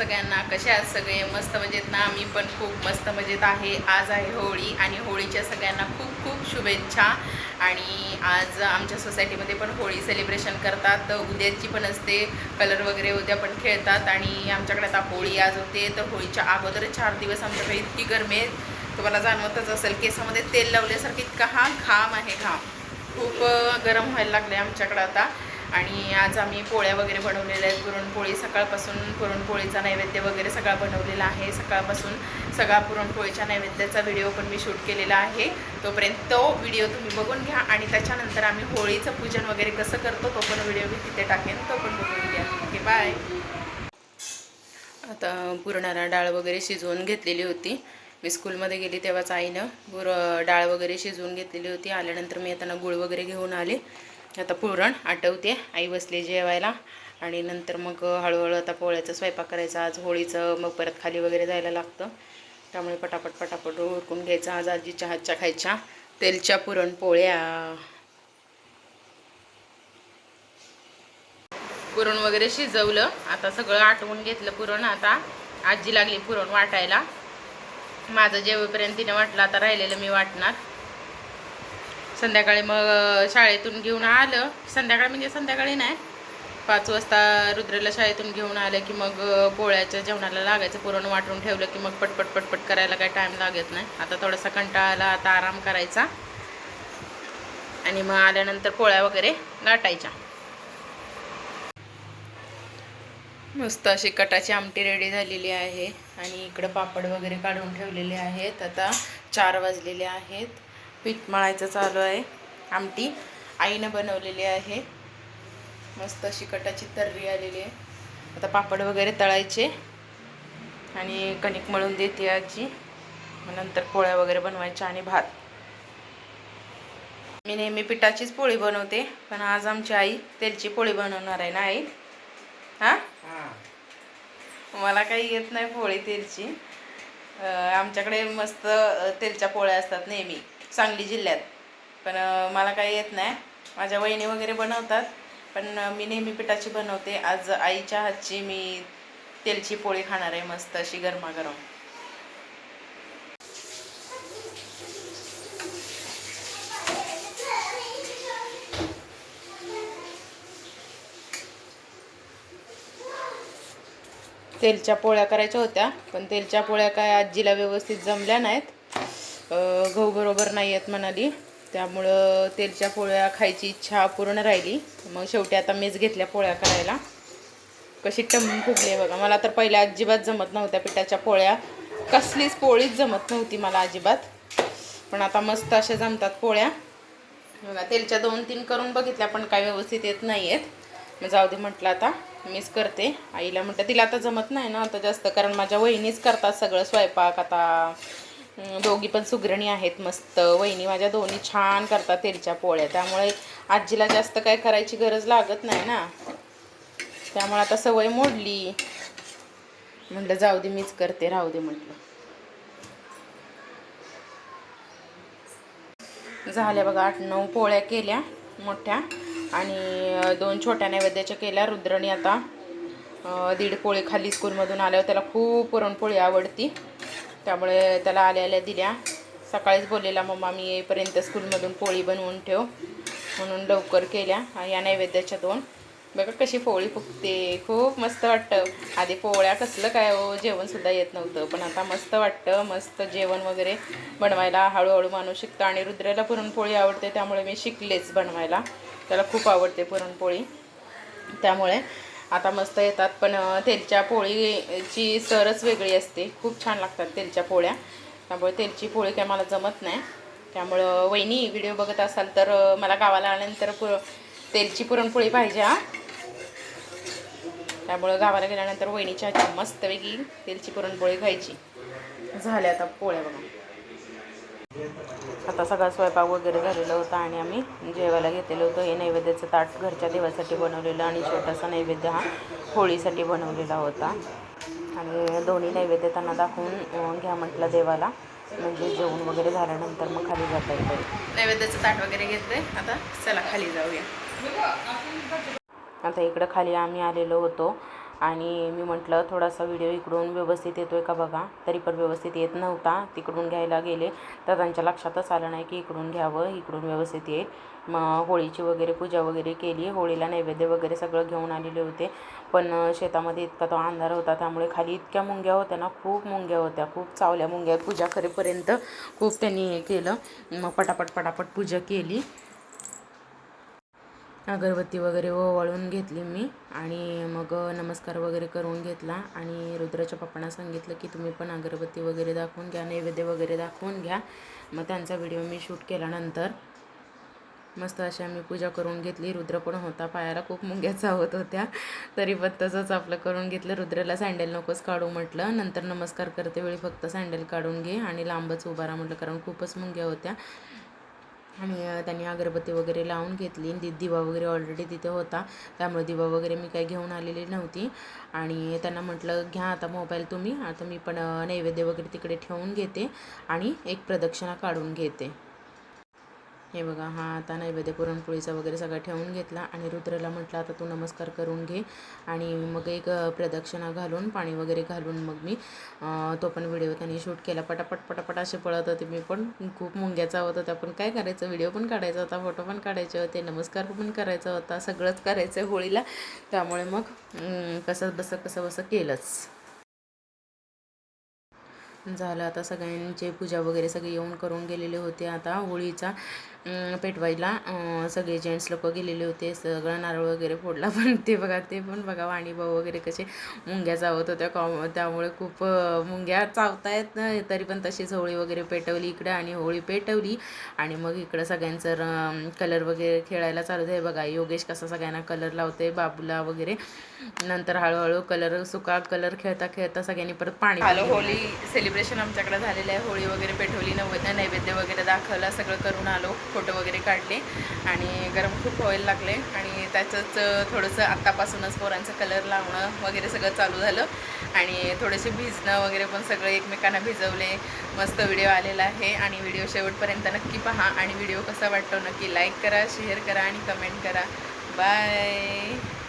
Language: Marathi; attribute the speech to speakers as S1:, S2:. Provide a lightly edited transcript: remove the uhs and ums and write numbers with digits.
S1: सगळ्यांना. कसे आहात सगळे? मस्त मजेत ना? मी पण खूप मस्त मजेत आहे. आज आहे होळी आणि होळीच्या सगळ्यांना खूप खूप शुभेच्छा. आणि आज आमच्या सोसायटीमध्ये पण होळी सेलिब्रेशन करतात. उद्याची पण असते, कलर वगैरे उद्या पण खेळतात. आणि आमच्याकडे आता होळी आज होते, तर होळीच्या अगोदर 4 दिवस आमच्याकडे इतकी गरमी आहे, तुम्हाला जाणवतच असेल. केसामध्ये तेल लावल्यासारखी इतका हा घाम आहे, घाम खूप गरम व्हायला लागले आमच्याकडं आता. आणि आज आम्ही पोळ्या वगैरे बनवलेल्या आहेत. पुरणपोळी सकाळपासून पुरणपोळीचा नैवेद्य वगैरे सगळा बनवलेला आहे. सकाळपासून सगळा पुरणपोळीच्या नैवेद्याचा व्हिडिओ पण मी शूट केलेला आहे. तोपर्यंत तो व्हिडिओ तुम्ही बघून घ्या. आणि त्याच्यानंतर आम्ही होळीचं पूजन वगैरे कसं करतो तो पण व्हिडिओ मी तिथे टाकेन, तो पण बघून घ्या. Okay, bye. आता पुरणाला डाळ वगैरे शिजवून घेतलेली होती. मी स्कूलमध्ये गेली तेव्हाच आईनं डाळ वगैरे शिजवून घेतलेली होती. आल्यानंतर मी आता गुळ वगैरे घेऊन आले. आता पुरण आटवते, आई बसले जेवायला. आणि नंतर मग हळूहळू आता पोळ्याचा स्वयंपाक करायचा. आज होळीचं मग परत खाली वगैरे जायला लागतं, त्यामुळे पटापट पटापट उरकून घ्यायचा. आज आजीच्या हातच्या खायच्या तेलच्या पुरणपोळ्या. पुरण वगैरे शिजवलं, आता सगळं आटवून घेतलं पुरण. आता आजी लागली पुरण वाटायला. माझं जेवेपर्यंत तिने वाटलं, आता राहिलेलं मी वाटणार. संध्याकाळी मग शाळेतून घेऊन आलं, संध्याकाळी म्हणजे संध्याकाळी नाही, 5 वाजता रुद्रला शाळेतून घेऊन आलं की मग पोळ्याच्या जेवणाला लागायचं. पुरण वाटून ठेवलं की मग पटपट पटपट करायला काही टाईम लागत नाही. आता थोडासा कंटाळा आला, आता आराम करायचा आणि मग आल्यानंतर पोळ्या वगैरे लाटायच्या. मस्त अशी कटाची आमटी रेडी झालेली आहे. आणि इकडं पापड वगैरे काढून ठेवलेले आहेत. आता 4 वाजलेले आहेत. पीठ मळायचं चालू आहे. आमटी आईनं बनवलेली आहे. मस्त अशी कटाची तर्री आलेली आहे. आता पापड वगैरे तळायचे आणि कणिक मळून देते आजी. मग नंतर पोळ्या वगैरे बनवायच्या आणि भात. मी नेहमी पिठाचीच पोळी बनवते, पण आज आमची आई तेलची पोळी बनवणार आहे ना आई? हां, मला काही येत नाही पोळी तेलची. आमच्याकडे मस्त तेलच्या पोळ्या असतात नेहमी सांगली जिल्ह्यात, पण मला काही येत नाही. माझ्या वहिनी वगैरे बनवतात, पण मी नेहमी पिठाची बनवते. आज आईच्या हातची मी तेलची पोळी खाणार आहे, मस्त अशी गरमागरम. तेलच्या पोळ्या करायच्या होत्या, पण तेलच्या पोळ्या काय आजीला व्यवस्थित जमल्या नाहीत. गहू बरोबर नाही आहेत म्हणाली, त्यामुळं तेलच्या पोळ्या खायची इच्छा पूर्ण राहिली. मग शेवटी आता मीच घेतल्या पोळ्या करायला. कशी टम्म फुगली बघा. मला तर पहिल्या अजिबात जमत नव्हत्या पिठाच्या पोळ्या, कसलीच पोळीच जमत नव्हती मला अजिबात. पण आता मस्त अशा जमतात पोळ्या बघा. तेलच्या 2-3 करून बघितल्या, पण काय व्यवस्थित येत नाही आहेत. मग जाऊ दे म्हटलं, आता मीच करते. आईला म्हटलं, तिला आता जमत नाही ना आता जास्त, कारण माझ्या वहिनीच करतात सगळं स्वयंपाक. आता दोघी पण सुगरणी आहेत मस्त. वहिनी माझ्या दोन्ही छान करतात तेलच्या पोळ्या, त्यामुळे आजीला जास्त काय करायची गरज लागत नाही ना. त्यामुळे आता सवय मोडली. म्हटलं जाऊ दे, मीच करते, राहू दे म्हटलं. झाल्या बघा. 8-9 पोळ्या केल्या मोठ्या आणि 2 छोट्या नैवेद्याच्या केल्या. रुद्रनी आता 1.5 पोळी खाल्ली स्कूलमधून आल्यावर. त्याला खूप पुरणपोळी आवडती, त्यामुळे त्याला आल्या आल्या दिल्या. सकाळीच बोललेला, मम्मा मी येईपर्यंत स्कूलमधून पोळी बनवून ठेव, म्हणून लवकर केल्या. या नैवेद्याच्या 2 बघा कशी पोळी फुगते, खूप मस्त वाटतं. आधी पोळ्या कसलं काय हो, जेवणसुद्धा येत नव्हतं, पण आता मस्त वाटतं. मस्त जेवण वगैरे बनवायला हळूहळू माणूस शिकतं. आणि रुद्राला पुरणपोळी आवडते, त्यामुळे मी शिकलेच बनवायला. त्याला खूप आवडते पुरणपोळी, त्यामुळे आता मस्त येतात. पण तेलच्या पोळीची सरच वेगळी असते, खूप छान लागतात तेलच्या पोळ्या. त्यामुळे तेलची पोळी काय मला जमत नाही. त्यामुळं वहिनी व्हिडिओ बघत असाल तर मला गावाला आल्यानंतर तेलची पुरणपोळी पाहिजे हा. त्यामुळं गावाला गेल्यानंतर वहिनीच्या हातची मस्तपैकी तेलची पुरणपोळी खायची. झाल्या आता पोळ्या बघा. आता सगळा स्वयंपाक वगैरे झालेला होता आणि आम्ही जेवायला घेतलेलं होतं. हे नैवेद्याचं ताट घरच्या देवासाठी बनवलेलं आणि छोटासा नैवेद्य हा होळीसाठी बनवलेला होता. आणि दोन्ही नैवेद्य त्यांना दाखवून घ्या म्हटलं देवाला, म्हणजे जेवण वगैरे झाल्यानंतर मग खाली जाता येईल. नैवेद्याचं ताट वगैरे घेतलं. आता चला खाली जाऊया. आता इकडं खाली आम्ही आलेलो होतो आणि मी म्हटलं थोडासा व्हिडिओ इकडून व्यवस्थित येतो आहे का बघा, तरी पण व्यवस्थित येत नव्हता. तिकडून घ्यायला गेले तर त्यांच्या लक्षातच आलं नाही की इकडून घ्यावं, इकडून व्यवस्थित येईल. मग होळीची वगैरे पूजा वगैरे केली, होळीला नैवेद्य वगैरे सगळं घेऊन आलेले होते. पण शेतामध्ये इतका तो अंधार होता त्यामुळे खाली इतक्या मुंग्या होत्या ना, खूप मुंग्या होत्या, खूप चावल्या मुंग्या. पूजा करेपर्यंत खूप त्यांनी हे केलं. मग पटापट पूजा केली. अगरबत्ती वगैरे ओवाळून घेतली मी आणि मग नमस्कार वगैरे करून घेतला. आणि रुद्राच्या पप्पांना सांगितलं की तुम्ही पण अगरबत्ती वगैरे दाखवून घ्या, नैवेद्य वगैरे दाखवून घ्या. मग त्यांचा व्हिडिओ मी शूट केल्यानंतर मस्त अशी आम्ही पूजा करून घेतली. रुद्र पण होता, पायाला खूप मुंग्या चावत होत्या, तरी पण तसंच आपलं करून घेतलं. रुद्राला सँडल नकोच काढू म्हटलं, नंतर नमस्कार करते वेळी फक्त सँडल काढून घे आणि लांबच उभा राहा म्हटलं, कारण खूपच मुंग्या होत्या. आणि त्यांनी अगरबत्ती वगैरे लावून घेतली. दिवा वगैरे ऑलरेडी तिथे होता, त्यामुळे दिवा वगैरे मी काही घेऊन आलेली नव्हती. आणि त्यांना म्हटलं घ्या आता मोबाईल तुम्ही, आता मी पण नैवेद्य वगैरे तिकडे ठेवून घेते आणि एक प्रदक्षिणा काढून घेते. हे बघा, हा आता नैवेद्य पुरणपोळीचा वगैरे सगळं ठेवून घेतला. आणि रुद्रला म्हटलं आता तू नमस्कार करून घे. आणि मग एक प्रदक्षिणा घालून पाणी वगैरे घालून मग मी तो पण व्हिडिओ त्यांनी शूट केला. पटापट असे पळत होते मी पण, खूप मुंग्या चावत होत्या. पण काय करायचं, व्हिडिओ पण काढायचा होता, फोटो पण काढायचे होते, नमस्कार पण करायचा होता, सगळंच करायचं होळीला. त्यामुळे मग कसं बसं केलंच. झालं आता सगळ्यांचे पूजा वगैरे सगळे येऊन करून गेलेले होते. आता होळीचा पेटवायला सगळे जेंट्स लोक गेलेले होते. सगळं नारळ वगैरे फोडला. पण ते पण बघा वाणी भाऊ वगैरे कसे मुंग्या चावत होत्या, त्यामुळे खूप मुंग्या चावतायत ना, तरी पण तशीच होळी वगैरे पेटवली इकडं. आणि होळी पेटवली आणि मग इकडं सगळ्यांचं कलर वगैरे खेळायला चालू आहे. बघा योगेश कसा सगळ्यांना कलर लावते, बाबूला वगैरे. नंतर हळूहळू सुका कलर खेळता सगळ्यांनी परत पाणी आलं. होळी सेलिब्रेशन आमच्याकडे झालेलं आहे. होळी वगैरे पेटवली, नैवेद्य वगैरे दाखवला, सगळं करून आलो, फोटो वगैरे काढले. आणि गरम खूप व्हायला लागले आणि त्याचंच थोडंसं आत्तापासूनच पोरांचं कलर लावणं वगैरे सगळं चालू झालं. आणि थोडेसे भिजणं वगैरे पण सगळं एकमेकांना भिजवले. मस्त व्हिडिओ आलेला आहे आणि व्हिडिओ शेवटपर्यंत नक्की पहा. आणि व्हिडिओ कसा वाटतो नक्की लाईक करा, शेअर करा आणि कमेंट करा. बाय.